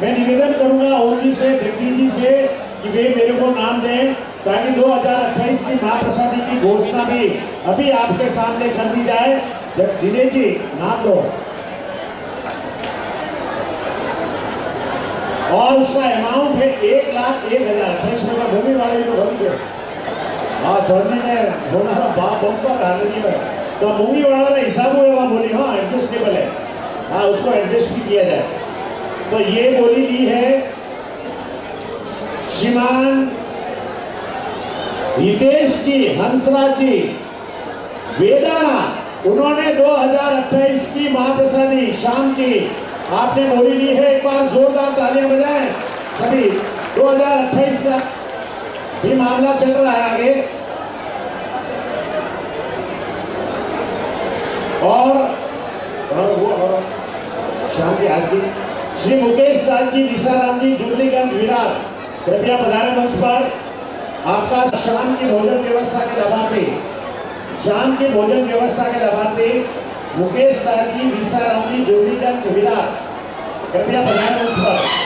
मैं निवेदन करूंगा ओम जी से, जगदीश जी से कि वे मेरे को नाम दें ताकि 2028 की महाप्रसादी की घोषणा भी अभी आपके सामने कर दी जाए। दिनेश जी नाम दो और उसका अमाउंट है 1,01,028 में का भूमि वाले भी तो बोल गए। हाँ चौधरी ने बोला बाप बम्पर हार दिया तो भूमि वाला हिसाब हुआ बोली हाँ एडजस्टेबल है, हाँ उसको एडजस्ट भी किया जाए। तो ये बोली ली है श्रीमान हितेश जी हंसराज जी वेदाना, उन्होंने 2028 की महाप्रसादी शाम की आपने बोली ली है। एक बार जोरदार तालियां बजाएं सभी। 2028 का भी मामला चल रहा है आगे। और शाम की आज की श्री मुकेश दास जी, विशाराम जी, जुबलीगंज विरार, कृपया पधारे मंच पर। आपका शाम की भोजन व्यवस्था के लाभार्थी, शाम की भोजन व्यवस्था के लाभार्थी मुकेश दास जी, विशाराम जी, जुबलीगंज विरार, कृपया पधारे मंच पर।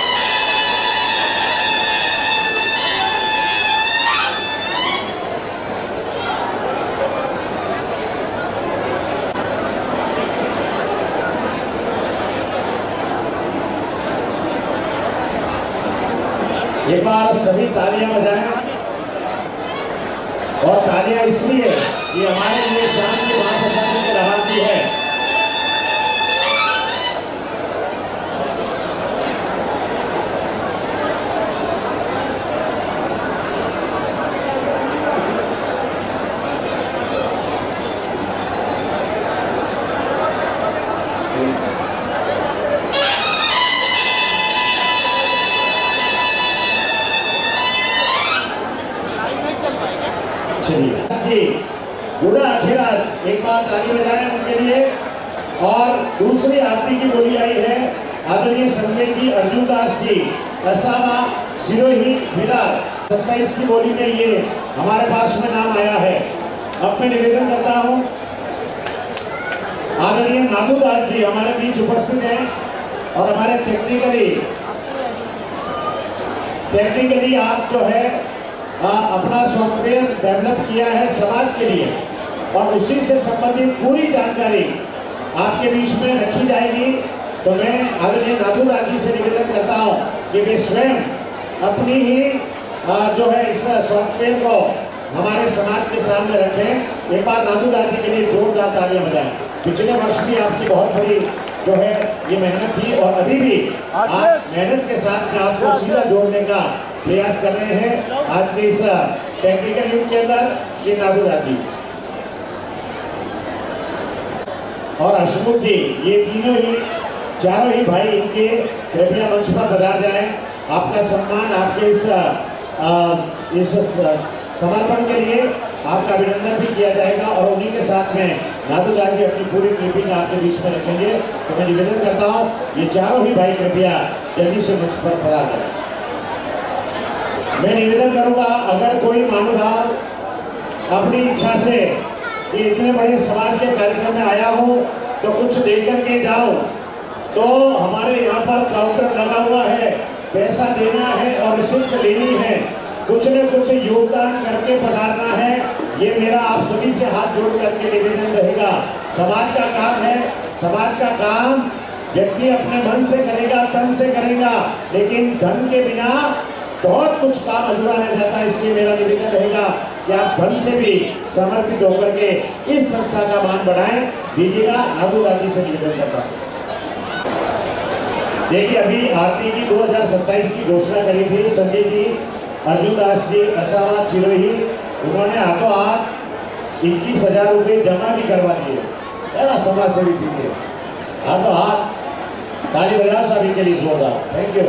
एक बार सभी तालियां बजाएं और तालियां इसलिए कि हमारे लिए शाम की महाप्रसादी के लाभार्थी है। गुड़ा अखिराज एक बार ताली बजाएं उनके लिए। और दूसरी आरती की बोली आई है आदरणीय संजय जी, अर्जुन दास जी, असावा सिरोही विरार। 27 की बोली में ये हमारे पास में नाम आया है। अब मैं निवेदन करता हूं आदरणीय नाथू दास जी हमारे बीच उपस्थित हैं और हमारे टेक्निकली आप जो है अपना सॉफ्टवेयर डेवलप किया है समाज के लिए और उसी से संबंधित पूरी जानकारी आपके बीच में रखी जाएगी। तो मैं आदरणीय नाथू दास जी से निवेदन करता हूं कि वे स्वयं अपनी ही जो है इस सॉफ्टवेयर को हमारे समाज के सामने रखें। एक बार नाथू दास जी के लिए जोरदार तालियां बजाएं। पिछले वर्ष भी आपकी बहुत बड़ी जो है ये मेहनत थी और अभी भी आप मेहनत के साथ में आपको सीधा जोड़ने का प्रयास कर रहे हैं आज के इस टेक्निकल युग के अंदर। श्री नाथू दास जी और हसमुख जी, ये चारों ही भाई इनके कृपया मंच पर पधार जाएं। आपका सम्मान आपके इस समर्पण के लिए आपका अभिनंदन भी किया जाएगा और उन्हीं के साथ में नाथू दास जी अपनी पूरी क्लिपिंग आपके बीच में रखेंगे। तो मैं निवेदन करता हूँ ये चारों ही भाई कृपया जल्दी से मंच पर पधार जाएं। मैं निवेदन करूंगा अगर कोई महानुभाव अपनी इच्छा से ये इतने बड़े समाज के कार्यक्रम में आया हो तो कुछ देकर के जाओ। तो हमारे यहाँ पर काउंटर लगा हुआ है, पैसा देना है और रिसिप्ट लेनी है, कुछ न कुछ योगदान करके पधारना है। ये मेरा आप सभी से हाथ जोड़ करके निवेदन रहेगा। समाज का काम है, समाज का काम व्यक्ति अपने मन से करेगा, तन से करेगा, लेकिन धन के बिना बहुत कुछ काम अधूरा रह जाता है। इसलिए मेरा निवेदन रहेगा कि आप धन से भी समर्पित होकर के इस संस्था का मान बढ़ाएं। दीजिएगा नाथू दास जी से निवेदन करता हूं। देखिए अभी आरती की 2027 की घोषणा करी थी संजय जी, अर्जुन दास जी, असावा सिरोही, उन्होंने हाथों हाथ 21,000 रुपये जमा भी करवा दिए। समाज सेवी थी हाथों हाथ ताली बजाओ सभी के लिए जोरदार। Thank you.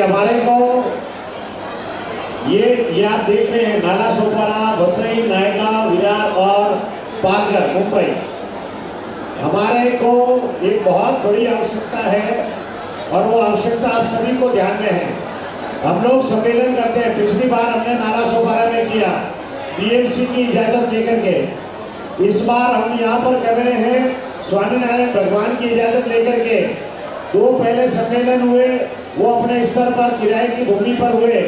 हमारे को ये आप देख रहे हैं नालासोपारा, वसई, नायगांव, विरार और पालघर, मुंबई। हमारे को एक बहुत बड़ी आवश्यकता है और वो आवश्यकता आप सभी को ध्यान में है। हम लोग सम्मेलन करते हैं, पिछली बार हमने नालासोपारा में किया बीएमसी की इजाजत लेकर के। इस बार हम यहाँ पर कर रहे हैं स्वामीनारायण भगवान की इजाजत लेकर के। दो पहले सम्मेलन हुए वो अपने स्तर पर किराए की भूमि पर हुए,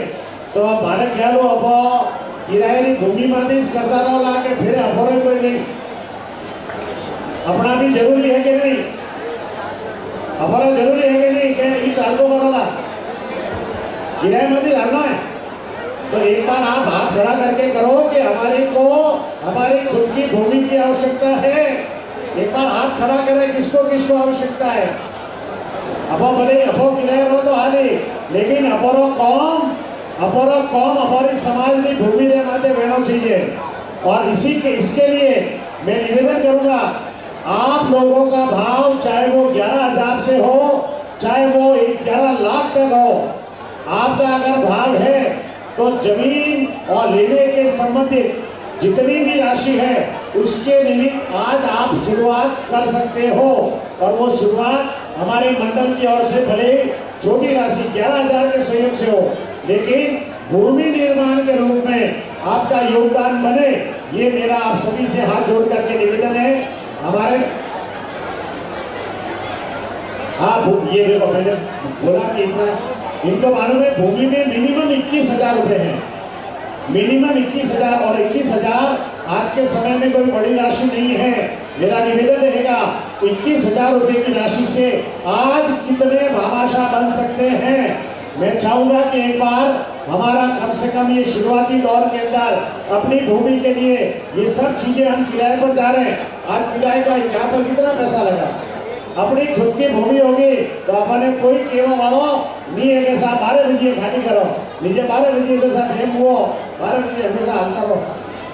तो अब भारत क्या लो अब किराए की भूमि मातीस करता रहो ला के फिर अफोरे कोई नहीं अपना भी जरूरी है कि नहीं, अफोरा जरूरी है कि नहीं क्या इस को करोला किराए मातीस डालना है। तो एक बार आप हाथ खड़ा करके करो कि हमारी खुद की भूमि की आवश्यकता है। एक बार हाथ खड़ा करें किसको किसको आवश्यकता है। अपो भले अपो किराए रहो तो हाली, लेकिन अपरो कौम हमारी समाज की भूमि रे माते बहना चाहिए। और इसके लिए मैं निवेदन करूंगा, आप लोगों का भाव चाहे वो 11,000 से हो चाहे वो 11 लाख तक हो, आपका अगर भाव है तो जमीन और लेने के संबंधित जितनी भी राशि है उसके निमित्त आज आप शुरुआत कर सकते हो। और वो शुरुआत हमारे मंडल की ओर से भले छोटी राशि 11,000 के सहयोग से हो, लेकिन भूमि निर्माण के रूप में आपका योगदान बने, ये मेरा आप सभी से हाथ जोड़ करके निवेदन है। हमारे ये देखो मैंने बोला कि इनको मालूम है भूमि में मिनिमम 21,000 रुपए है, मिनिमम 21,000। और 21,000 आज के समय में कोई बड़ी राशि नहीं है। मेरा निवेदन रहेगा 21,000 रुपए की राशि से आज कितने भामाशाह बन सकते हैं। मैं चाहूंगा कि एक बार हमारा कम से कम ये शुरुआती दौर के अंदर अपनी भूमि के लिए ये सब चीजें हम किराए पर जा रहे हैं। आज किराए का यहाँ पर कितना पैसा लगा, अपनी खुद की भूमि होगी तो अपने कोई केवल वालो नहीं है कि साहब 12 बजे खाली करो, नीचे 12 बजे तो साहब हेम हुआ 12 बजे हमेशा हलता हो,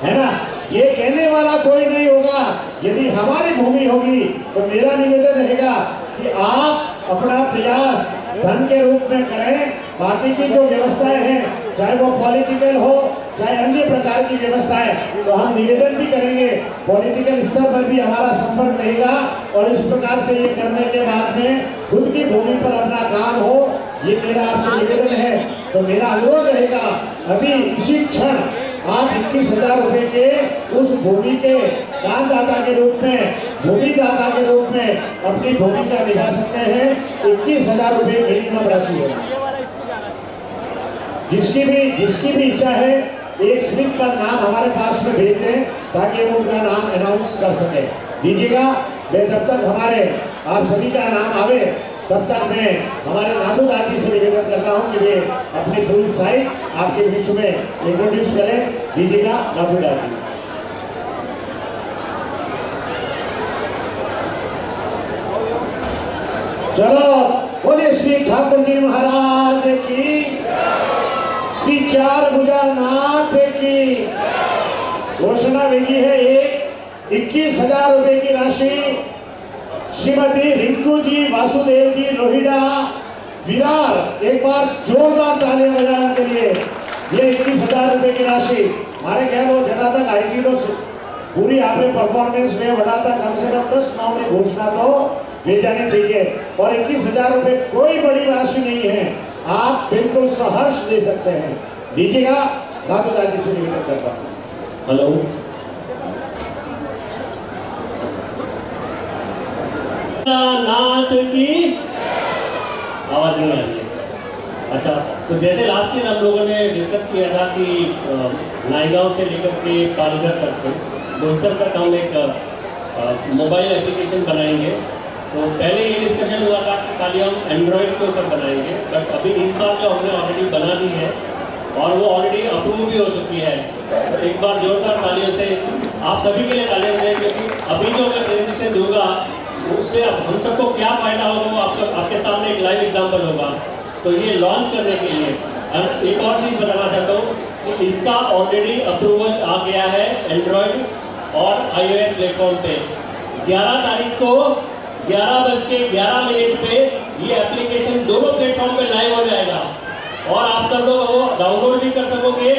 है ना। ये कहने वाला कोई नहीं होगा। यदि हमारी भूमि होगी तो मेरा निवेदन रहेगा कि आप अपना प्रयास धन के रूप में करें। बाकी की जो व्यवस्थाएं हैं चाहे वो पॉलिटिकल हो चाहे अन्य प्रकार की व्यवस्थाएं, तो हम निवेदन भी करेंगे पॉलिटिकल स्तर पर भी हमारा संपर्क रहेगा। और इस प्रकार से ये करने के बाद में खुद की भूमि पर अपना काम हो, ये मेरा आपसे निवेदन है। तो मेरा अनुरोध रहेगा अभी इसी क्षण आप 21,000 रुपए के उस भूमि के दानदाता के रूप में, भूमि दाता के रूप में अपनी भूमिका निभा सकते हैं। 21,000 रुपए मिनिमम राशि है। जिसकी भी इच्छा है एक स्लिप पर नाम हमारे पास में भेज दें ताकि हम उनका नाम अनाउंस कर सके दीजिएगा। मैं तब तक हमारे आप सभी का नाम आवे तब तक मैं हमारे नाथू दादी से निवेदन करता हूं कि वे अपनी पूरी साइट आपके बीच में इंट्रोड्यूस करें। दीजिएगा नाथू दादी। चलो बोलिए श्री ठाकुर जी महाराज की, श्री चार भुजा नाथ की। घोषणा मिली है एक 21,000 रुपए की राशि श्रीमती रिंकू जी वासुदेव जी रोहिड़ा विरार। एक बार जोरदार तालियां बजाने के लिए ये 21,000 रुपए की राशि हमारे कह लो जना तक आईटी पूरी आपने परफॉर्मेंस में बढ़ा था। कम से कम 10 नाम की घोषणा तो भेजानी चाहिए। और 21,000 रुपए कोई बड़ी राशि नहीं है, आप बिल्कुल सहर्ष दे सकते हैं। दीजिएगा दादू दादी से निवेदन करता हूँ। हेलो, नाथ की आवाज नहीं आ रही है। अच्छा, तो जैसे लास्ट ईयर हम लोगों ने डिस्कस किया था कि नायगांव से लेकर के पालघर तक दोसर तक हम एक मोबाइल एप्लीकेशन बनाएंगे। तो पहले ये डिस्कशन हुआ था कि खाली हम एंड्रॉयड के ऊपर बनाएंगे, बट अभी इस बार जो हमने ऑलरेडी बना दी है और वो ऑलरेडी अप्रूव भी हो चुकी है। तो एक बार जोरदार तालियों से आप सभी के लिए तालियां बजाएं, क्योंकि अभी जो मैं प्रेजेंटेशन दूंगा उससे हम सबको क्या फायदा होगा वो आपके सामने एक लाइव एग्जांपल होगा। तो ये लॉन्च करने के लिए एक और चीज़ बताना चाहता हूँ कि इसका ऑलरेडी अप्रूवल आ गया है एंड्रॉयड और iOS प्लेटफॉर्म पे। 11 तारीख को 11:11 पे ये एप्लीकेशन दोनों प्लेटफॉर्म पे लाइव हो जाएगा। और आप सब लोग वो डाउनलोड भी कर सकोगे,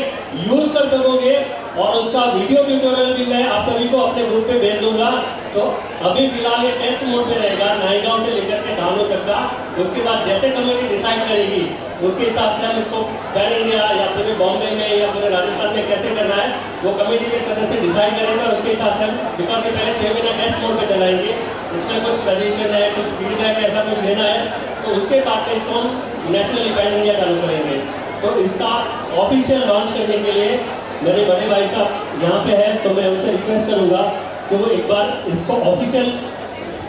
यूज कर सकोगे, और उसका वीडियो ट्यूटोरियल भी मैं आप सभी को अपने ग्रुप पे भेज दूंगा। तो अभी फिलहाल ये टेस्ट मोड पे रहेगा, नायगांव से लेकर के डाउनलोड तक का। उसके बाद जैसे कम्युनिटी डिसाइड करेगी उसके हिसाब से हम इसको पैन इंडिया या पूरे बॉम्बे में या पूरे राजस्थान में कैसे करना है वो कमेटी के सदस्य डिसाइड करेंगे, और उसके हिसाब से हम, बिकॉज ये पहले 6 महीना टेस्ट मोड पे चलाएंगे, इसमें कुछ सजेशन है, कुछ फीडबैक है, ऐसा कुछ लेना है, तो उसके बाद में इसको हम नेशनली पैन इंडिया चालू करेंगे। तो इसका ऑफिशियल लॉन्च करने के लिए मेरे बड़े भाई साहब यहाँ पे हैं, तो मैं उनसे रिक्वेस्ट करूँगा कि वो एक बार इसको ऑफिशियल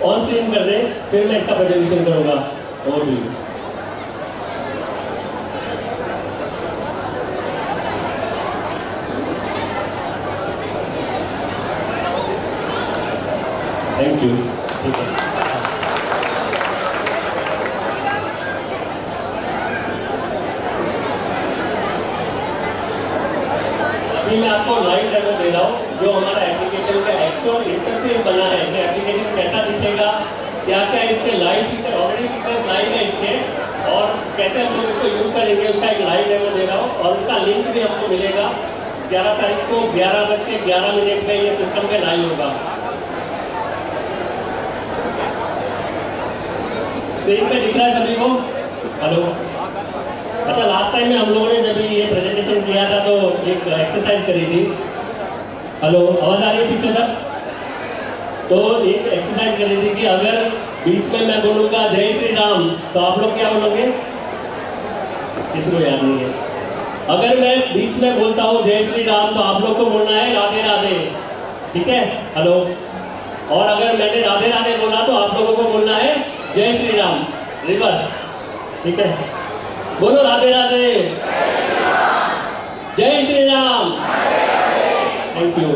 ऑन स्क्रीन कर दें, फिर मैं इसका प्रेजेंटेशन करूँगा। और भी थैंक यू। ठीक है, अभी मैं आपको लाइव डेमो दे रहा हूँ जो हमारा एप्लीकेशन का एक्चुअल इंटरफेस बना है कि एप्लीकेशन कैसा दिखेगा, क्या क्या इसके live feature, already features live है इसके, और कैसे हम लोग इसको यूज करेंगे उसका एक लाइव डेमो दे रहा हूँ। और उसका लिंक भी हमको मिलेगा 11 तारीख को 11:11 पे ये सिस्टम पे लाइव होगा। स्क्रीन पे दिख रहा है सभी को? हेलो। अच्छा, लास्ट टाइम में हम लोगों ने जब ये प्रेजेंटेशन किया था तो एक एक्सरसाइज करी थी। हेलो, आवाज आ रही है पीछे तक? तो एक एक्सरसाइज करी थी कि अगर बीच में मैं बोलूंगा जय श्री राम तो आप लोग क्या बोलोगे? किसी को याद नहीं है। अगर मैं बीच में बोलता हूँ जय श्री राम तो आप लोग को बोलना है राधे राधे, ठीक है? हेलो। और अगर मैंने राधे राधे बोला तो आप लोगों को बोलना है जय श्री राम, रिवर्स, ठीक है? बोलो राधे राधे, जय श्री राम। Thank you.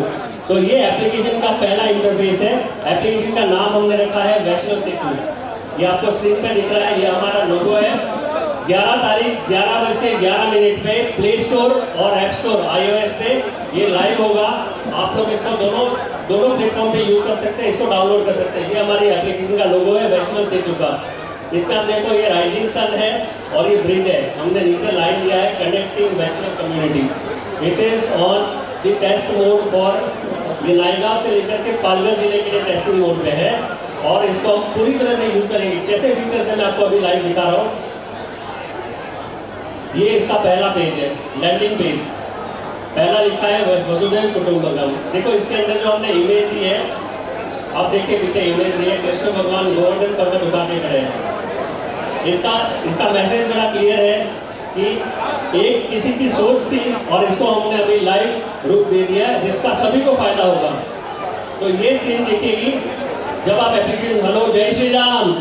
तो ये एप्लीकेशन का पहला इंटरफेस है। एप्लीकेशन का नाम हमने रखा है वैष्णव सेतु। ये आपको स्क्रीन पे दिख रहा है, ये हमारा लोगो है। 11 तारीख 11:11 पे प्ले स्टोर और ऐप स्टोर iOS पे ये लाइव होगा। आप लोग इसको दोनों प्लेटफॉर्म पे यूज कर सकते हैं, इसको डाउनलोड कर सकते हैं। ये हमारी एप्लीकेशन का लोगो है वैष्णव सेतु का। इसका आप देखो, ये राइजिंग सन है और ये ब्रिज है, हमने नीचे लाइन दिया है connecting Vaishnav community. It is on the test mode for, ये नायगांव से लेकर के पालघर जिले के लिए टेस्टिंग मोड पे है, और इसको हम पूरी तरह से यूज करेंगे। कैसे फीचर्स है मैं आपको अभी लाइव दिखा रहा हूँ। ये इसका पहला पेज है, लैंडिंग पेज। पहला लिखा है वसुधैव कुटुंबकम। देखो इसके अंदर जो हमने इमेज दी है, आप देखिए पीछे इमेज दी है, कृष्ण भगवान गोवर्धन पर्वत उठा के खड़े हैं। इसका मैसेज बड़ा क्लियर है कि एक किसी की सोच थी और इसको हमने अभी लाइव रूप दे दिया है जिसका सभी को फायदा होगा। तो ये स्क्रीन दिखेगी जब आप एप्लीकेशन, हेलो जय श्री राम,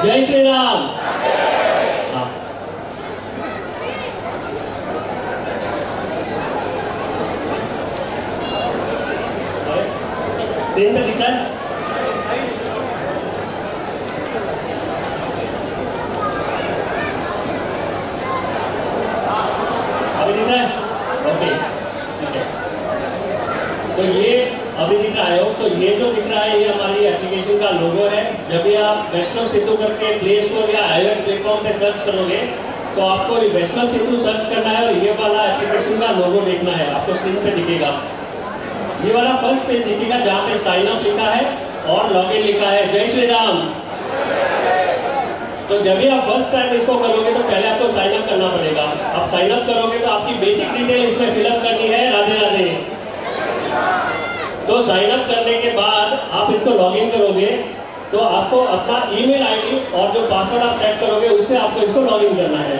जय श्री राम। हाँ, स्क्रीन पे दिख रहा है? अभी दिख रहा है? ओके, ठीक है। तो ये अभी दिख रहा है हो, तो ये जो दिख रहा है ये हमारी एप्लीकेशन का लोगो है। जब भी आप वैष्णव सेतु करके प्ले स्टोर या iOS प्लेटफॉर्म पे सर्च करोगे तो आपको वैष्णव सेतु सर्च करना है और ये वाला एप्लीकेशन का लोगो देखना है, आपको स्क्रीन पे दिखेगा। ये वाला फर्स्ट पेज दिखेगा जहाँ पे साइन अप लिखा है और लॉगिन लिखा है जय श्री राम। तो जब भी आप फर्स्ट टाइम इसको करोगे तो पहले आपको साइन अप करना पड़ेगा। आप साइन अप करोगे तो आपकी बेसिक डिटेल इसमें फिलअप करनी है, राधे राधे। तो साइन अप करने के बाद आप इसको लॉगिन करोगे तो आपको अपना ईमेल आईडी और जो पासवर्ड आप सेट करोगे उससे आपको इसको लॉगिन करना है।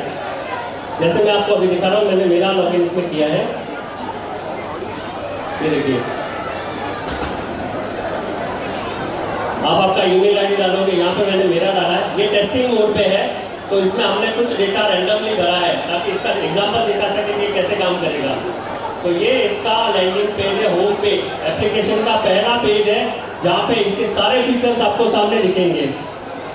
जैसे मैं आपको अभी दिखा रहा हूँ, मैंने मेरा लॉगिन इसमें किया है, ये देखिए। आप आपका ईमेल आईडी डालोगे, यहाँ पे मैंने मेरा डाला है। ये टेस्टिंग मोड पे है तो इसमें हमने कुछ डेटा रैंडमली भरा है ताकि इसका एग्जांपल दिखा सके कि कैसे काम करेगा। तो ये इसका लैंडिंग पेज है, होम पेज, एप्लीकेशन का पहला पेज है जहाँ पे इसके सारे फीचर्स आपको सामने दिखेंगे।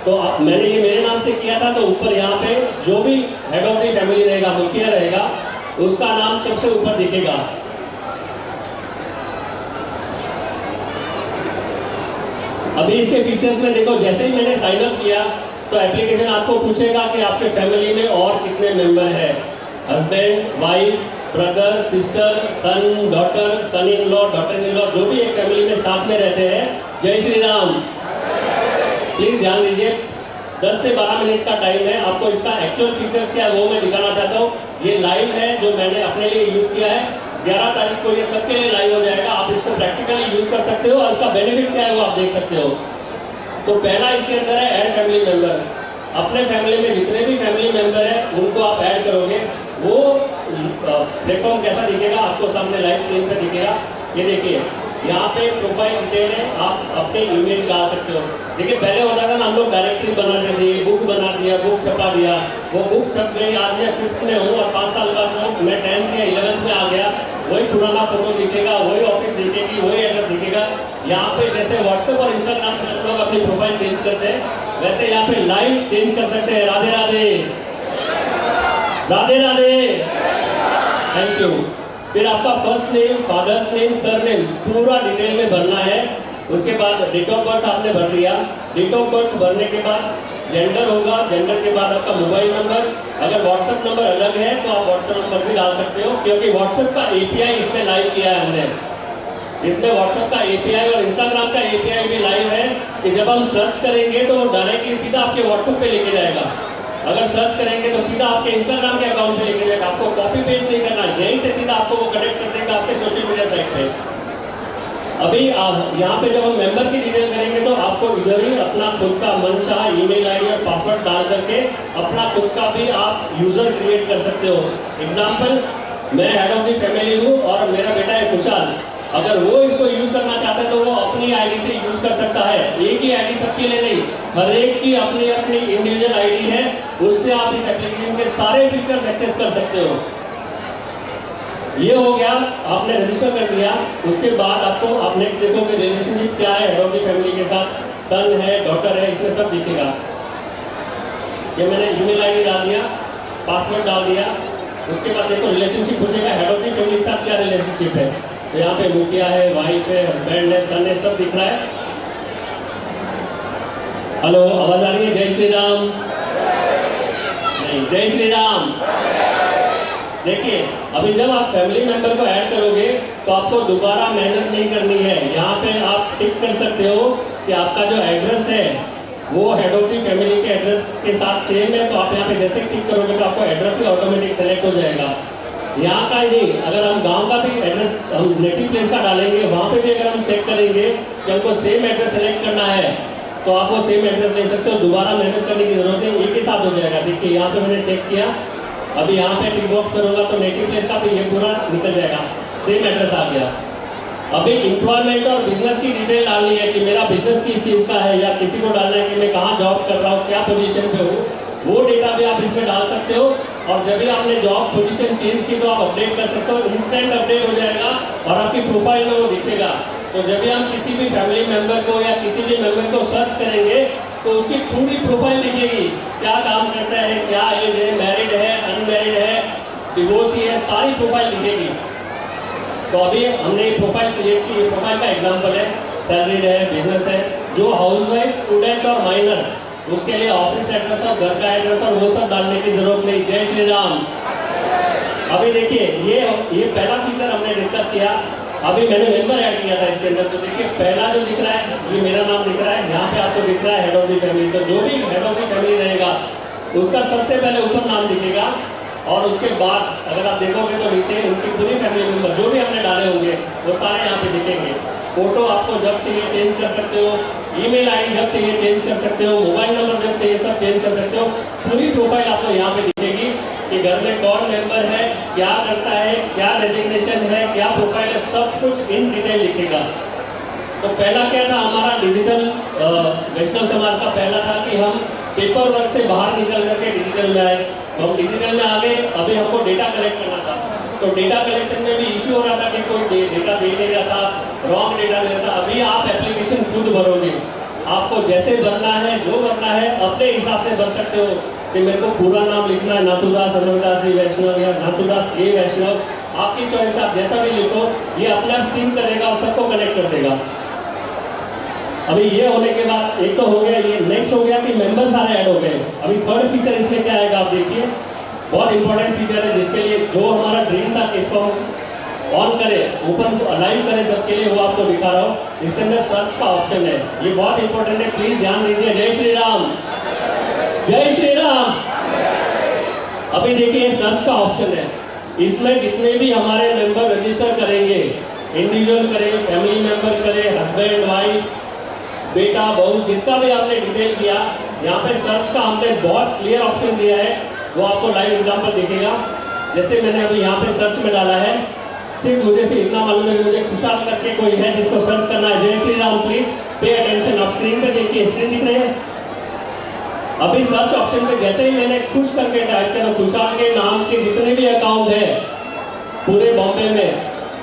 तो मैंने ये मेरे नाम से किया था, तो ऊपर यहाँ पे जो भी हेड ऑफ द फैमिली रहेगा, मुखिया रहेगा, उसका नाम सबसे ऊपर दिखेगा। अभी इसके फीचर्स में देखो, जैसे ही मैंने साइन अप किया तो एप्लीकेशन आपको पूछेगा कि आपके फैमिली में और कितने मेंबर हैं, husband, wife, brother, sister, son, daughter, son in law, daughter in law, जो भी एक फैमिली में साथ में रहते हैं। जय श्री राम। प्लीज ध्यान दीजिए, 10 से 12 मिनट का टाइम है। आपको इसका एक्चुअल फीचर्स क्या है वो मैं दिखाना चाहता हूँ। ये लाइव है जो मैंने अपने लिए यूज किया है। 11 तारीख को ये सबके लिए लाइव हो जाएगा। आप इसको प्रैक्टिकली यूज कर सकते हो और इसका बेनिफिट क्या है वो आप देख सकते हो। तो पहला इसके अंदर है ऐड फैमिली मेंबर। अपने फैमिली में जितने भी फैमिली मेंबर हैं उनको आप ऐड करोगे। वो प्लेटफॉर्म कैसा दिखेगा आपको सामने लाइव स्क्रीन पे दिखेगा। ये देखिए, यहाँ पे प्रोफाइल डिटेल है, आप अपने इमेज डाल सकते हो। देखिए पहले होता था ना, हम लोग डायरेक्टरी बनाते थे, बुक बना दिया, बुक छपा दिया, वो बुक छप गई। आज मैं 5th में हूँ और 5 साल बाद मैं 10th या 11th में आ गया, वही पुराना फोटो दिखेगा, वही ऑफिस दिखेगी, वही एड्रेस दिखेगा। यहाँ पे जैसे व्हाट्सएप और इंस्टाग्राम पे हम लोग अपनी प्रोफाइल चेंज करते हैं, वैसे यहाँ पे लाइव चेंज कर सकते हैं। Radhe Radhe, Radhe Radhe, thank you. फिर आपका first name, father's name, surname पूरा डिटेल में भरना है। उसके बाद डेट ऑफ बर्थ आपने भर दिया। डेट ऑफ बर्थ भरने के बाद जेंडर होगा, जेंडर के बाद आपका मोबाइल नंबर। अगर व्हाट्सएप नंबर अलग है तो आप व्हाट्सएप नंबर भी डाल सकते हो, क्योंकि व्हाट्सएप का एपीआई इसमें लाइव किया है हमने। इसमें व्हाट्सएप का एपीआई और इंस्टाग्राम का एपीआई भी लाइव है कि जब हम सर्च करेंगे तो वो डायरेक्टली सीधा आपके व्हाट्सएप पे लेके जाएगा। अगर सर्च करेंगे तो सीधा आपके इंस्टाग्राम के अकाउंट पे लेके जाएगा। आपको कॉपी पेस्ट नहीं करना, यहीं से सीधा आपको वो कनेक्ट कर देगा आपके सोशल मीडिया साइट पे। अभी यहाँ पे जब हम मेंबर की डिटेल करेंगे तो आपको इधर ही अपना खुद का मनचाहा ईमेल आईडी और पासवर्ड डाल करके अपना खुद का भी आप यूजर क्रिएट कर सकते हो। एग्जाम्पल, मैं हेड ऑफ द फैमिली हूँ और मेरा बेटा है कुशाल। अगर वो इसको यूज करना चाहता है तो वो अपनी आईडी से यूज कर सकता है। एक ही आईडी सबके लिए नहीं, हर एक की अपनी अपनी इंडिविजुअल आईडी है, उससे आप इस एप्लीकेशन के सारे फीचर्स एक्सेस कर सकते हो। ये हो गया, आपने रजिस्टर कर दिया। उसके बाद आपको आप नेक्स्ट देखोगे रिलेशनशिप क्या है हेड ऑफ द फैमिली के साथ, सन है, डॉटर है, इसमें सब दिखेगा। ये मैंने ईमेल आईडी डाल दिया, पासवर्ड डाल दिया। उसके बाद देखो रिलेशनशिप पूछेगा हेड ऑफ द फैमिली के साथ क्या रिलेशनशिप है। तो यहाँ पे मुखिया है, वाइफ है, हस्बैंड है, सन है, सब दिख रहा है। हेलो, आवाज आ रही है? जय श्री राम। नहीं, जय श्री राम। देखिए, अभी जब आप फैमिली मेंबर को ऐड करोगे तो आपको दोबारा मेहनत नहीं करनी है। यहाँ पे आप टिक कर सकते हो कि आपका जो एड्रेस है वो हेड ऑफ द फैमिली के एड्रेस के साथ सेम है। तो आप यहाँ पे जैसे टिक करोगे तो आपको एड्रेस भी ऑटोमेटिक सेलेक्ट हो जाएगा। यहाँ का ही नहीं, अगर हम गांव का भी एड्रेस हम नेटिव प्लेस का डालेंगे, वहाँ पे भी अगर हम चेक करेंगे कि हमको सेम एड्रेस सेलेक्ट करना है तो आप वो सेम एड्रेस ले सकते हो। दोबारा मेहनत करने की जरूरत है, एक ही साथ हो जाएगा। देखिए यहाँ पे मैंने चेक किया, अभी यहाँ पे टिक बॉक्स करूंगा तो नेटिव प्लेस का भी ये पूरा निकल जाएगा, सेम एड्रेस आ गया। अभी एम्प्लॉयमेंट और बिजनेस की डिटेल डालनी है कि मेरा बिजनेस किस चीज़ का है, या किसी को डालना है कि मैं कहाँ जॉब कर रहा हूँ, क्या पोजीशन पे हूँ, वो डेटा भी आप इसमें डाल सकते हो। और जब भी आपने जॉब पोजीशन चेंज की तो आप अपडेट कर सकते हो, इंस्टेंट अपडेट हो जाएगा और आपकी प्रोफाइल में वो दिखेगा। तो जब भी हम किसी भी फैमिली मेंबर को या किसी भी मेंबर को सर्च करेंगे तो उसकी पूरी प्रोफाइल दिखेगी, क्या काम करता है, क्या एज है, मैरिड है, अनमैरिड है, डिवोर्सी है, सारी प्रोफाइल दिखेगी। तो अभी हमने ये प्रोफाइल क्रिएट की, ये प्रोफाइल का एग्जांपल है, सैलरीड है, बिजनेस है। जो हाउसवाइफ, स्टूडेंट और माइनर, उसके लिए ऑफिस एड्रेस और घर का एड्रेस और वो सब डालने की जरूरत नहीं। जय श्री राम। अभी देखिए, ये पहला फीचर हमने डिस्कस किया। अभी मैंने मेंबर ऐड किया था इसके अंदर, तो देखिए पहला जो दिख रहा है ये मेरा नाम दिख रहा है, यहाँ पे आपको दिख रहा है हेड ऑफ द फैमिली। तो जो भी हेड ऑफ द फैमिली रहेगा उसका सबसे पहले ऊपर नाम दिखेगा और उसके बाद अगर आप देखोगे तो नीचे उनकी पूरी फैमिली मेंबर जो भी हमने डाले होंगे वो सारे यहाँ पे दिखेंगे। फोटो आपको जब चाहिए चेंज कर सकते हो, ईमेल आईडी जब चाहिए चेंज कर सकते हो, मोबाइल नंबर जब चाहिए सब चेंज कर सकते हो। पूरी प्रोफाइल आपको यहाँ पे दिखेगी कि घर में कौन मेंबर है, क्या करता है, क्या डेजिग्नेशन है, क्या प्रोफाइल है, सब कुछ इन डिटेल लिखेगा। तो पहला क्या था हमारा डिजिटल, वैष्णव समाज का पहला था कि हम पेपर वर्क से बाहर निकल करके डिजिटल में आए। तो हम डिजिटल में आ गए। अभी हमको डेटा कलेक्ट करना था, तो डेटा कलेक्शन में भी इश्यू हो रहा था कि कोई डेटा दे नहीं रहा था, रॉन्ग डेटा दे रहा था। अभी आप एप्लीकेशन खुद भरोगे, आपको जैसे भरना है, जो भरना है अपने हिसाब से भर सकते हो कि मेरे को पूरा नाम लिखना है नाथुदास अमरदास जी वैष्णव या नाथुदास ए वैष्णव, आपकी चॉइस, आप जैसा भी लिखो ये अपने आप सिंक करेगा और सबको कनेक्ट कर देगा। अभी ये होने के बाद एक तो हो गया, ये नेक्स्ट हो गया कि मेंबर सारे ऐड हो गए। अभी थर्ड फीचर इसमें क्या आएगा आप देखिए, बहुत इंपॉर्टेंट फीचर है जिसके लिए जो हमारा ड्रीम था कि इसको हम ऑन करें, ओपन लाइव करें सबके लिए, वो आपको दिखा रहा हूँ। इसके अंदर सर्च का ऑप्शन है, ये बहुत इंपॉर्टेंट है, प्लीज ध्यान दीजिए। जय श्री राम, जय श्री राम। अभी देखिए सर्च का ऑप्शन है, इसमें जितने भी हमारे मेंबर रजिस्टर करेंगे, इंडिविजुअल करें, फैमिली मेंबर करें, हस्बैंड वाइफ, बेटा बहू, जिसका भी आपने डिटेल किया, यहाँ पे सर्च का हमने बहुत क्लियर ऑप्शन दिया है, वो आपको लाइव एग्जांपल दिखेगा। जैसे मैंने अभी यहाँ पे सर्च में डाला है, सिर्फ मुझे से इतना मालूम है कि मुझे खुशहाल करके कोई है जिसको सर्च करना है। जय Shri Ram, please pay attention. आप स्क्रीन पे देखिए, स्क्रीन दिख रही है। अभी सर्च ऑप्शन पे जैसे ही मैंने खुश करके टाइप किया, खुशहाल के नाम के जितने भी अकाउंट है पूरे बॉम्बे में,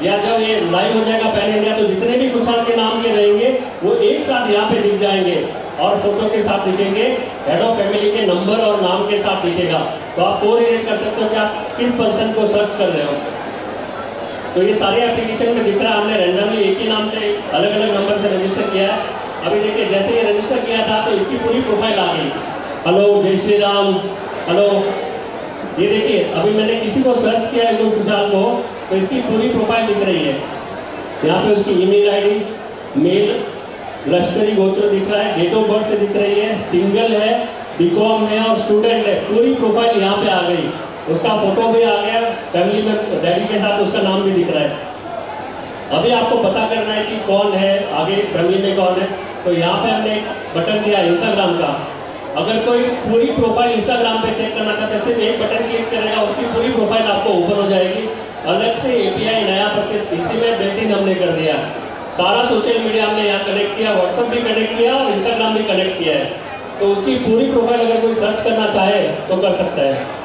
या जब ये लाइव हो जाएगा पैन इंडिया, तो जितने भी खुशहाल के नाम के रहेंगे वो एक साथ यहाँ पे दिख जाएंगे और फोटो के साथ दिखेंगे, हेड ऑफ फैमिली के नंबर और नाम के साथ दिखेगा। तो आप कोरिलेट कर सकते हो कि आप किस पर्सन को सर्च कर रहे हो। तो ये सारे एप्लीकेशन में दिख रहा है, हमने रैंडमली एक ही नाम से अलग अलग नंबर से रजिस्टर किया है। अभी देखिए जैसे ये रजिस्टर किया था तो इसकी पूरी प्रोफाइल आ गई। हेलो, जय श्री राम, हेलो। ये देखिए अभी मैंने किसी को सर्च किया है, जो खुशहाल को, तो इसकी पूरी प्रोफाइल दिख रही है। यहाँ पे उसकी ईमेल आईडी, मेल, लश्करी गोत्र दिख रहा है, डेट ऑफ बर्थ दिख रही है, सिंगल है, बीकॉम है और स्टूडेंट है। पूरी प्रोफाइल यहाँ पे आ गई, उसका फोटो भी आ गया, फैमिली में डैडी के साथ उसका नाम भी दिख रहा है। अभी आपको पता करना है कि कौन है आगे फैमिली में कौन है, तो यहाँ पे हमने एक बटन दिया इंस्टाग्राम का। अगर कोई पूरी प्रोफाइल इंस्टाग्राम पे चेक करना चाहता है, सिर्फ एक बटन क्लिक करेगा, उसकी पूरी प्रोफाइल आपको ओपन हो जाएगी। अलग से एपीआई नया परचेस इसी में बिल्ट इन हमने कर दिया। सारा सोशल मीडिया हमने यहाँ कनेक्ट किया, व्हाट्सएप भी कनेक्ट किया और इंस्टाग्राम भी कनेक्ट किया है। तो उसकी पूरी प्रोफाइल अगर कोई सर्च करना चाहे तो कर सकता है।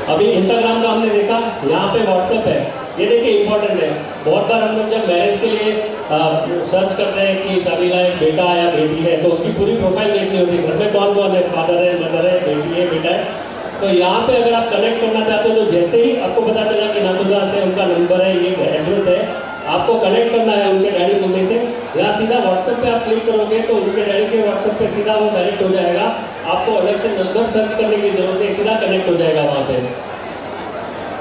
अभी इंस्टाग्राम का हमने देखा, यहाँ पे व्हाट्सएप है। ये देखिए इंपॉर्टेंट है, बहुत बार हम लोग जब मैरिज के लिए सर्च करते हैं कि शादी का एक बेटा या बेटी है, तो उसकी पूरी प्रोफाइल देखनी होती है, घर में कौन कौन है, फादर है, मदर है, बेटी है, बेटा है। तो यहाँ पे अगर आप कनेक्ट करना चाहते हो, तो जैसे ही आपको पता चला कि नाथुदा से उनका नंबर है, ये एड्रेस है, आपको कनेक्ट करना है उनके डैडी मम्मी से, या सीधा व्हाट्सएप पे आप क्लिक करोगे तो उनके डैडी के व्हाट्सएप पे सीधा वो कनेक्ट हो जाएगा। आपको अलग से नंबर सर्च करने की जरूरत नहीं, सीधा कनेक्ट हो जाएगा वहाँ पे।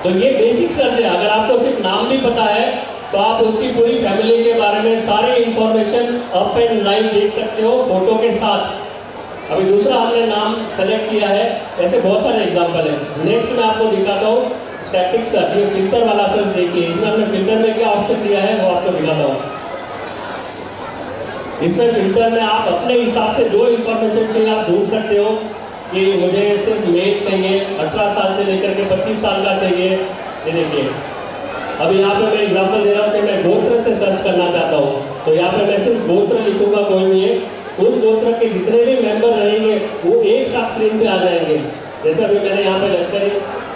तो ये बेसिक सर्च है। अगर आपको सिर्फ नाम भी पता है तो आप उसकी पूरी फैमिली के बारे में सारी इंफॉर्मेशन अप एंड लाइव देख सकते हो फोटो के साथ। अभी दूसरा हमने नाम सेलेक्ट किया है, ऐसे बहुत सारे एग्जांपल हैं। नेक्स्ट मैं आपको दिखाता हूँ स्टैटिक सर्च, ये फिल्टर वाला सर्च देखिए। इसमें हमने फिल्टर में क्या ऑप्शन दिया है वो आपको दिखाता हूँ। इसमें फिल्टर में आप अपने हिसाब से जो इंफॉर्मेशन चाहिए आप ढूंढ सकते हो कि मुझे सिर्फ मेल चाहिए, 18 साल से लेकर के 25 साल का चाहिए। ये देखिए अभी यहाँ पे मैं एग्जांपल दे रहा हूँ कि मैं गोत्र से सर्च करना चाहता हूँ, तो यहाँ पे मैं सिर्फ गोत्र लिखूंगा, कोई भी है, उस गोत्र के जितने भी मेंबर रहेंगे वो एक साथ स्क्रीन पे आ जाएंगे। जैसे अभी मैंने यहाँ पे लश्करी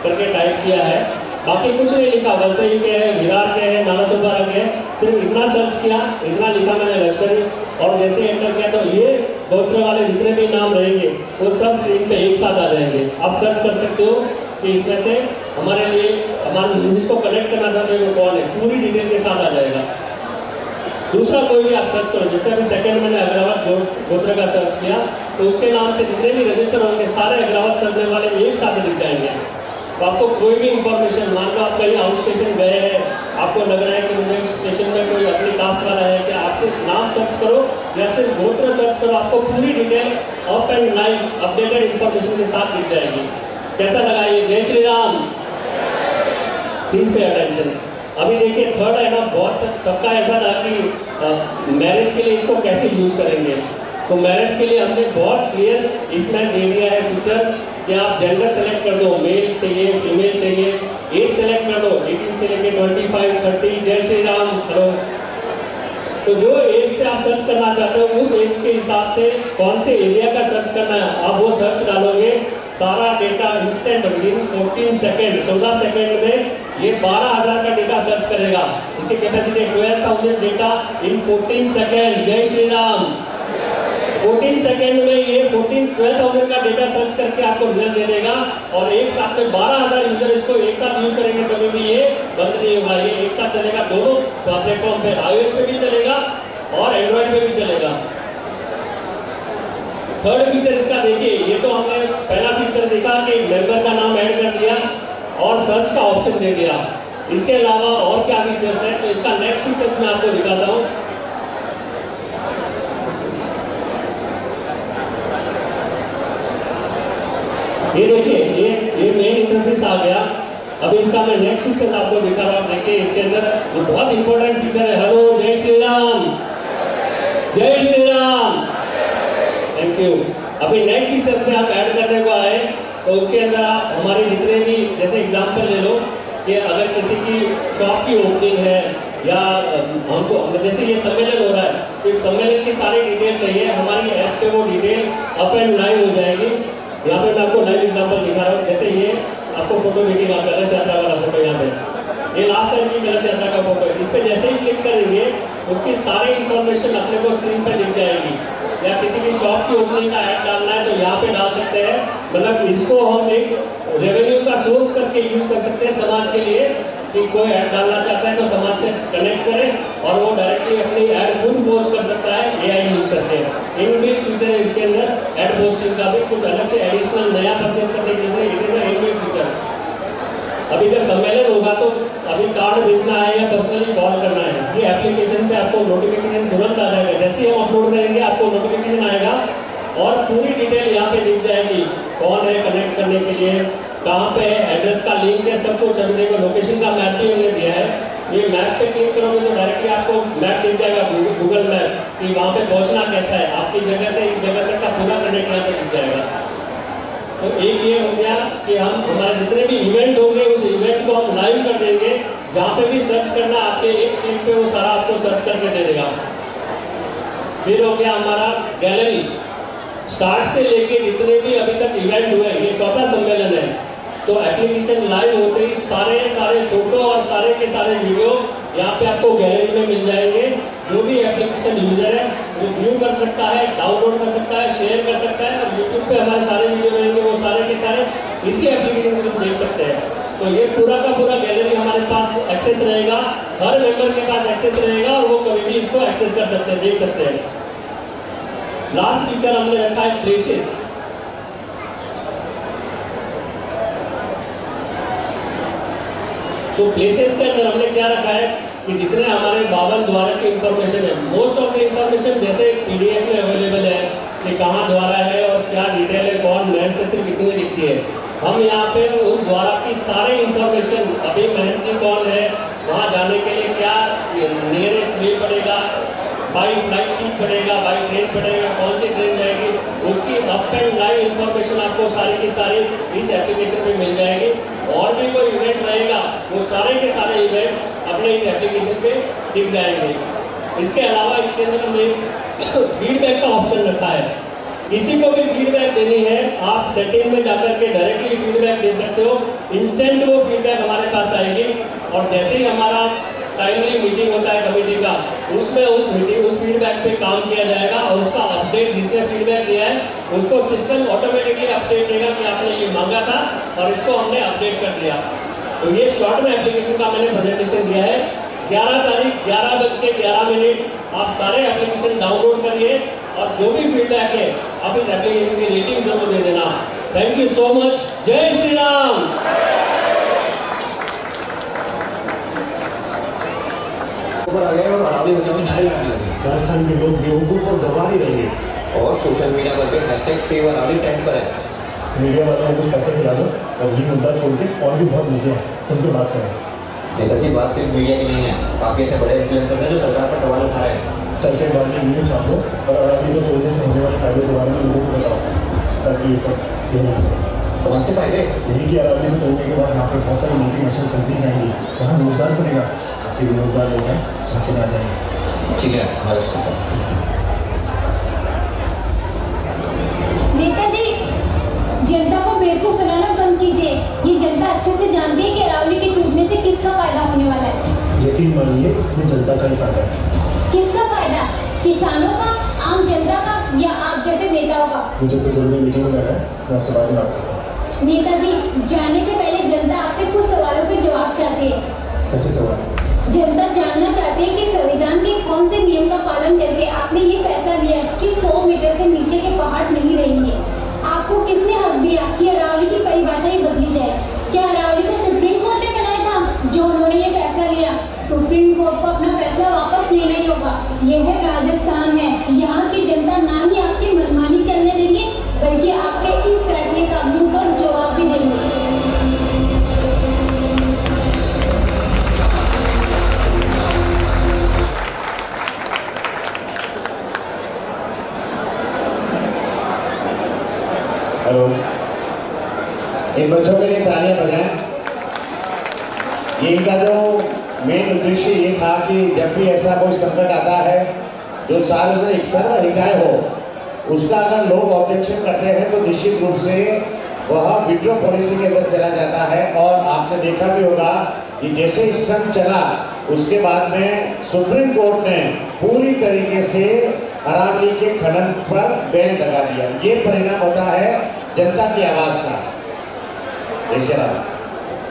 करके टाइप किया है, बाकी कुछ नहीं लिखा, वैसे ही के है, विरार के है, नाला सुब्बारा के है, सिर्फ इतना सर्च किया, इतना लिखा मैंने लश्करी, और जैसे एंटर किया तो ये गोत्र वाले जितने भी नाम रहेंगे वो सब स्क्रीन पे एक साथ आ जाएंगे। आप सर्च कर सकते हो कि इसमें से हमारे लिए हमारे जिसको कनेक्ट करना चाहते हैं वो कौन है, पूरी डिटेल के साथ आ जाएगा। दूसरा कोई भी आप सर्च करो, जैसे अभी सेकंड मैंने अग्रवाल गोत्र का सर्च किया, तो उसके नाम से जितने भी रजिस्टर होंगे सारे अग्रवाल सर्च वाले एक साथ दिख जाएंगे। तो आपको कोई भी इंफॉर्मेशन, मान लो आप कहीं आउट स्टेशन गए हैं, आपको लग रहा है कि मुझे उस स्टेशन में कोई अपनी कास्ट वाला है, कि आप सिर्फ नाम सर्च करो या सिर्फ गोत्र सर्च करो, आपको पूरी detail up and live updated information के साथ दिख जाएगी। कैसा लगा ये? जय Shri Ram, please pay attention. अभी देखिए थर्ड है ना, बहुत सबका ऐसा था कि मैरिज के लिए इसको कैसे यूज करेंगे। तो मैरिज के लिए हमने बहुत क्लियर इसमें दे दिया है फीचर कि आप जेंडर सेलेक्ट कर दो, मेल चाहिए, फीमेल चाहिए, एज सेलेक्ट कर दो 18 से लेके 25, 30। जय श्री राम करो। तो जो एज से आप सर्च करना चाहते हो उस एज के हिसाब से कौन से एरिया का सर्च करना है आप वो सर्च डालोगे, सारा data instant within 14 second, 14 second में ये 12,000 का डेटा सर्च करेगा। इसकी कैपेसिटी 12,000 डेटा इन 14 सेकेंड। जय श्री राम। 14 सेकेंड में ये 12,000 का डेटा सर्च करके आपको रिजल्ट दे देगा, और एक साथ में 12,000 यूजर इसको एक साथ यूज करेंगे तभी भी ये बंद नहीं होगा, ये एक साथ चलेगा दोनों प्लेटफॉर्म पे, iOS पे भी चलेगा और एंड्रॉयड पे भी चलेगा। थर्ड फीचर इसका देखिए, ये तो हमने पहला फीचर देखा कि मेंबर का नाम ऐड कर दिया और सर्च का ऑप्शन दे दिया। इसके अलावा और क्या फीचर्स है, तो इसका नेक्स्ट फीचर्स मैं आपको दिखाता हूँ। ये देखिए, ये मेन इंटरफेस आ गया। अब इसका मैं नेक्स्ट फीचर आपको दिखा रहा हूँ। देखिए इसके अंदर ये बहुत इंपॉर्टेंट फीचर है। हेलो, जय श्री राम, जय श्री राम, थैंक यू। अभी नेक्स्ट फीचर्स में आप ऐड करने को आए तो उसके अंदर आप हमारे जितने भी, जैसे एग्जांपल ले लो कि अगर किसी की शॉप की ओपनिंग है या हमको जैसे ये सम्मेलन हो रहा है तो इस सम्मेलन की सारी डिटेल चाहिए, हमारी ऐप पे वो डिटेल अप एंड लाइव हो जाएगी। यहाँ पे मैं आपको लाइव एग्जांपल दिखा रहा हूँ। जैसे ये आपको फोटो दिखेगा, कलश यात्रा वाला फोटो। यहाँ पे ये लास्ट टाइम की कलश यात्रा का फोटो है। इस पे जैसे ही क्लिक करेंगे उसकी सारी इंफॉर्मेशन अपने को स्क्रीन पे दिख जाएगी। या किसी की शॉप की ओपनिंग का ऐड डालना है तो यहाँ पे डाल सकते हैं। मतलब इसको हम एक रेवेन्यू का सोर्स करके यूज कर सकते हैं समाज के लिए, कि कोई ऐड डालना चाहता है तो समाज से कनेक्ट करे और वो डायरेक्टली अपनी ऐड खुद पोस्ट कर सकता है एआई यूज करके। इनबिल्ट फीचर है इसके अंदर ऐड पोस्टिंग का भी, कुछ अलग से एडिशनल नया परचेज करने के लिए it is a inbuilt feature. अभी जब सम्मेलन होगा तो अभी कार्ड भेजना है या पर्सनली कॉल करना है, ये एप्लीकेशन पे आपको नोटिफिकेशन तुरंत आ जाएगा। जैसे ही हम अपलोड करेंगे आपको नोटिफिकेशन आएगा और पूरी डिटेल यहाँ पे दिख जाएगी। कौन है कनेक्ट करने के लिए, कहाँ पे है, एड्रेस का लिंक है, सब कुछ अभी देखो। लोकेशन का मैप भी हमने दिया है। ये मैप पे क्लिक करोगे तो डायरेक्टली आपको मैप दिख जाएगा, गूगल मैप, कि वहाँ पे पहुँचना कैसा है। आपकी जगह से इस जगह तक का पूरा कनेक्ट यहाँ पे दिख जाएगा। तो एक ये हो गया कि हम हमारे जितने भी इवेंट होंगे उस इवेंट को हम लाइव कर देंगे। जहाँ पे भी सर्च करना आपके एक क्लिक पे वो सारा आपको सर्च करके दे देगा। फिर हो गया हमारा गैलरी। स्टार्ट से लेके जितने भी अभी तक इवेंट हुए, ये चौथा सम्मेलन है, तो एप्लीकेशन लाइव होते ही सारे फोटो और सारे के सारे वीडियो यहाँ पे आपको गैलरी में मिल जाएंगे। जो भी एप्लीकेशन यूजर है वो व्यू कर सकता है, डाउनलोड कर सकता है, शेयर कर सकता है। और यूट्यूब पे हमारे सारे वीडियो रहेंगे, वो सारे के सारे इसी एप्लीकेशन में देख सकते हैं। तो ये पूरा का पूरा गैलरी हमारे पास एक्सेस रहेगा, हर मेंबर के पास एक्सेस रहेगा और वो कभी भी इसको एक्सेस कर सकते हैं, देख सकते हैं। लास्ट फीचर हमने रखा है प्लेसेस। तो प्लेसेस के अंदर हमने क्या रखा है कि जितने हमारे 52 द्वारा की इंफॉर्मेशन है, मोस्ट ऑफ द इंफॉर्मेशन जैसे पीडीएफ में अवेलेबल है कि कहाँ द्वारा है और क्या डिटेल है, कौन महंत से सिर्फ कितनी दिखती है। हम यहाँ पे उस द्वारा की सारे इंफॉर्मेशन, अभी महंत जी कौन है, वहाँ जाने के लिए क्या नियरेस्ट वे पड़ेगा, बाई फ्लाइट ठीक पड़ेगा, बाई ट्रेन पड़ेगा, कौन सी ट्रेन जाएगी, उसकी अप एंड लाइव इंफॉर्मेशन आपको सारी की सारी इस एप्लीकेशन पे मिल जाएगी। और भी कोई इवेंट रहेगा वो सारे के सारे इवेंट अपने इस एप्लीकेशन पे दिख जाएंगे। इसके अलावा इसके अंदर हमने फीडबैक का ऑप्शन रखा है। किसी को भी फीडबैक देनी है, आप सेटिंग में जाकर के डायरेक्टली फीडबैक दे सकते हो। इंस्टेंट वो फीडबैक हमारे पास आएगी और जैसे ही हमारा टाइमली मीटिंग होता है कमेटी का, उसमें उस फीडबैक पे काम किया जाएगा और उसका अपडेट जिसने फीडबैक दिया है उसको सिस्टम ऑटोमेटिकली अपडेट देगा कि आपने ये मांगा था और इसको हमने अपडेट कर दिया। तो ये शॉर्ट में एप्लीकेशन का मैंने प्रेजेंटेशन दिया है। 11 तारीख 11:11 आप सारे एप्लीकेशन डाउनलोड करिए और जो भी फीडबैक है आप इस एप्लीकेशन की रेटिंग जरूर दे देना। Thank you so much. जय श्री राम। ऊपर आ गए और अरावली बचाओ में नारे लगाने लगे। राजस्थान के लोग बेवकूफ और गंवार ही रहेंगे। और सोशल मीडिया पर भी #सेव अरावली ट्रेंड पर है। मीडिया वालों को कुछ पैसे खिला दो और ये मुद्दा छोड़ के और भी बहुत मुद्दे हैं, उन पर बात करें। जैसा जी बात सिर्फ मीडिया की नहीं है, काफ़ी ऐसे बड़े इन्फ्लुएंसर्स हैं जो सरकार पर सवाल उठा रहे हैं। कल के बाद में न्यूज़ छापो और अरावली को तोड़ने से होने वाले फायदों के बारे में लोगों को बताओ, ताकि ये सब ध्यान रखें। कौन से फायदे? यही कि अरावली को तोड़ने के बाद यहाँ पर बहुत सारी मल्टीनेशनल कंपनीज आएंगी, यहाँ रोजगार बनेगा, काफ़ी बेरोजगार लोग हैं जहाँ से ना जाएंगे। ठीक है, हमारे नेताजी, जनता को बेवकूफ बनाना बंद कीजिए। ये जनता अच्छे से जानती है कि अरावली के टूटने से किसका फायदा होने वाला है। यकीन मानिए इसमें जनता का ही फायदा है। किसका फायदा? किसानों का, आम जनता का या आप जैसे नेताओं का? मुझे कुछ जरूरी मीटिंग में जाना है, मैं आपसे बाद में बात करता हूँ। नेताजी, जाने से पहले जनता आपसे कुछ सवालों के जवाब चाहती है। कैसे सवाल? जनता जानना चाहती है कि संविधान के कौन से नियम का पालन करके आपने ये फैसला लिया कि 100 मीटर से नीचे के पहाड़ नहीं रहेंगे। आपको किसने हक दिया कि अरावली की परिभाषा ही बदली जाए? क्या अरावली को सुप्रीम कोर्ट ने बनाया था? जो उन्होंने ये फैसला लिया, सुप्रीम कोर्ट को अपना फैसला वापस लेना ही होगा। यह राजस्थान है, यहाँ की जनता ना ही आपकी मनमानी चलने देंगे, बल्कि आपके इस फैसले का मुंह पर जवाब भी देंगे। हेलो, इन बच्चों के लिए तालियां बजाएं। ये इनका जो मेन उद्देश्य ये था कि जब भी ऐसा कोई संकट आता है जो सार्वजनिक सर्वहिताय हो, उसका अगर लोग ऑब्जेक्शन करते हैं तो निश्चित रूप से वह विड्रॉ पॉलिसी के अंदर चला जाता है। और आपने देखा भी होगा कि जैसे स्टंट चला उसके बाद में सुप्रीम कोर्ट ने पूरी तरीके से अरावली के खनन पर बैन लगा दिया। ये परिणाम होता है जनता की आवाज का। जय श्री राम।